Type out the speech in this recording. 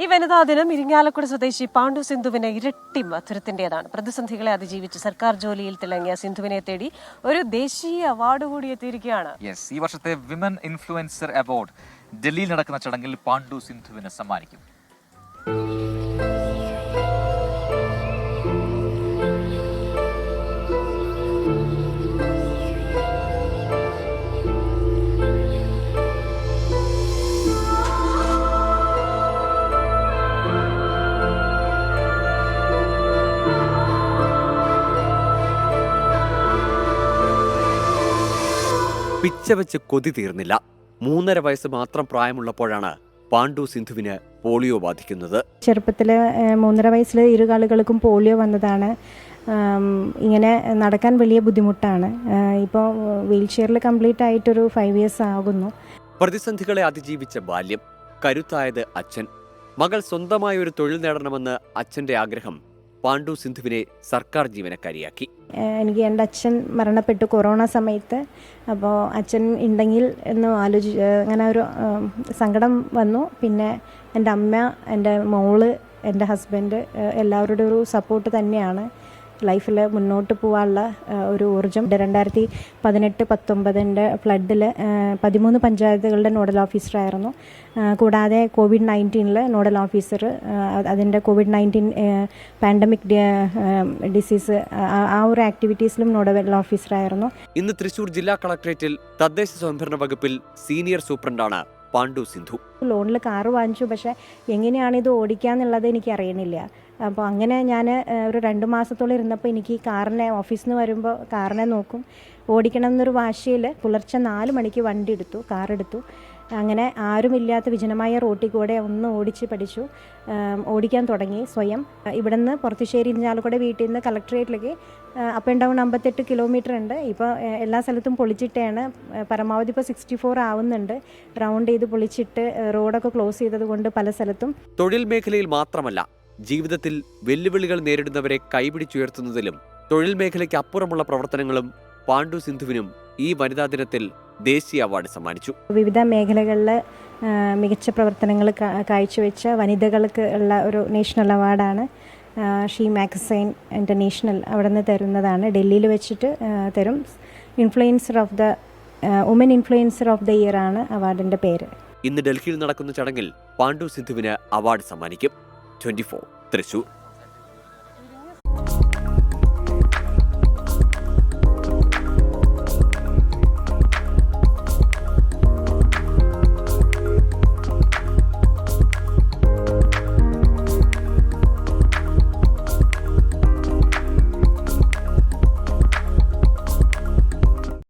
ഈ വനിതാ ദിനം ഇരിങ്ങാലക്കുട സ്വദേശി പാണ്ഡു സിന്ധുവിന് ഇരട്ടി മധുരത്തിന്റേതാണ്. പ്രതിസന്ധികളെ അതിജീവിച്ച് സർക്കാർ ജോലിയിൽ തിളങ്ങിയ സിന്ധുവിനെ തേടി ഒരു ദേശീയ അവാർഡ് കൂടി എത്തിയിരിക്കുകയാണ്. ഈ വർഷത്തെ വിമൻ ഇൻഫ്ലുവൻസർ അവാർഡ് ഡൽഹിയിൽ നടക്കുന്ന ചടങ്ങിൽ പാണ്ഡു സിന്ധുവിന് സമ്മാനിക്കും. പിച്ചവെച്ച് കൊതി തീർന്നില്ല. 3.5 വയസ്സ് മാത്രം പ്രായമുള്ളപ്പോഴാണ് പാണ്ഡു സിന്ധുവിന് പോളിയോ ബാധിക്കുന്നത്. ചെറുപ്പത്തിൽ 3.5 വയസ്സിൽ ഇരുകാലുകൾക്കും പോളിയോ വന്നതാണ്. ഇങ്ങനെ നടക്കാൻ വലിയ ബുദ്ധിമുട്ടാണ്. ഇപ്പോൾ വീൽ ചെയറിൽ കംപ്ലീറ്റ് ആയിട്ടൊരു 5 ഇയേഴ്സ് ആകുന്നു. പ്രതിസന്ധികളെ അതിജീവിച്ച ബാല്യം, കരുത്തായത് അച്ഛൻ. മകൾ സ്വന്തമായ ഒരു തൊഴിൽ നേടണമെന്ന് അച്ഛന്റെ ആഗ്രഹം പാണ്ഡു സിന്ധുവിനെ സർക്കാർ ജീവനക്കാരിയാക്കി. എനിക്ക് എൻ്റെ അച്ഛൻ മരണപ്പെട്ടു കൊറോണ സമയത്ത്. അപ്പോൾ അച്ഛൻ ഉണ്ടെങ്കിൽ എന്ന് അങ്ങനെ ഒരു സങ്കടം വന്നു. പിന്നെ എൻ്റെ അമ്മ, എൻ്റെ മോള്, എൻ്റെ ഹസ്ബൻഡ് എല്ലാവരുടെ ഒരു സപ്പോർട്ട് തന്നെയാണ് ലൈഫിൽ മുന്നോട്ട് പോകാനുള്ള ഒരു ഊർജ്ജം. 2018-19 ഫ്ലഡിൽ 13 പഞ്ചായത്തുകളുടെ നോഡൽ ഓഫീസറായിരുന്നു. കൂടാതെ COVID-19 നോഡൽ ഓഫീസർ, അതിൻ്റെ COVID-19 പാൻഡമിക് ഡിസീസ് ആ ഒരു ആക്ടിവിറ്റീസിലും നോഡൽ ഓഫീസറായിരുന്നു. ഇന്ന് തൃശൂർ ജില്ലാ കളക്ടറേറ്റിൽ തദ്ദേശ സ്വയംഭരണ വകുപ്പിൽ സീനിയർ സൂപ്രണ്ടാണ് പാണ്ഡു സിന്ധു. ലോണിൽ കാറ് വാങ്ങിച്ചു, പക്ഷേ എങ്ങനെയാണ് ഇത് ഓടിക്കാന്നുള്ളത് എനിക്ക് അറിയണില്ല. അപ്പോൾ അങ്ങനെ ഞാൻ ഒരു 2 മാസത്തോളം ഇരുന്നപ്പോൾ എനിക്ക് കാറിനെ ഓഫീസിൽ നിന്ന് വരുമ്പോൾ കാറിനെ നോക്കും, ഓടിക്കണം എന്നൊരു വാശിയിൽ പുലർച്ചെ 4 മണിക്ക് കാറെടുത്തു. അങ്ങനെ ആരുമില്ലാത്ത വിജനമായ റോട്ടിൽ കൂടെ ഒന്ന് ഓടിച്ച് പഠിച്ചു, ഓടിക്കാൻ തുടങ്ങി സ്വയം. ഇവിടെ നിന്ന് പുറത്തുശ്ശേരി ഇരിഞ്ഞാലക്കുട വീട്ടിൽ നിന്ന് കളക്ടറേറ്റിലേക്ക് അപ്പ് ആൻഡ് ഡൗൺ 58 കിലോമീറ്റർ ഉണ്ട്. ഇപ്പോൾ എല്ലാ സ്ഥലത്തും പൊളിച്ചിട്ടാണ്. പരമാവധി ഇപ്പോൾ 64 ആവുന്നുണ്ട്. റൗണ്ട് ചെയ്ത് പൊളിച്ചിട്ട് റോഡൊക്കെ ക്ലോസ് ചെയ്തത് കൊണ്ട് പല സ്ഥലത്തും. തൊഴിൽ മേഖലയിൽ മാത്രമല്ല, ജീവിതത്തിൽ വെല്ലുവിളികൾ നേരിടുന്നവരെ കൈപിടിച്ചുയർത്തുന്നതിലും തൊഴിൽ മേഖലയ്ക്ക് അപ്പുറമുള്ള പ്രവർത്തനങ്ങളും പാണ്ഡു സിന്ധുവിനും ഈ വനിതാ ദിനത്തിൽ ദേശീയ അവാർഡ് സമ്മാനിച്ചു. വിവിധ മേഖലകളിൽ മികച്ച പ്രവർത്തനങ്ങൾ കാഴ്ചവെച്ച വനിതകൾക്ക് ഉള്ള ഒരു നാഷണൽ അവാർഡാണ് ഷീ മാഗസൈൻ ഇൻ്റർനാഷണൽ അവിടെ നിന്ന് തരുന്നതാണ്. ഡൽഹിയിൽ വെച്ചിട്ട് തരും. Woman influencer of the year ആണ് അവാർഡിൻ്റെ പേര്. ഇന്ന് ഡൽഹിയിൽ നടക്കുന്ന ചടങ്ങിൽ പാണ്ഡു സിന്ധുവിന് അവാർഡ് സമ്മാനിക്കും. 24 തൃശൂർ.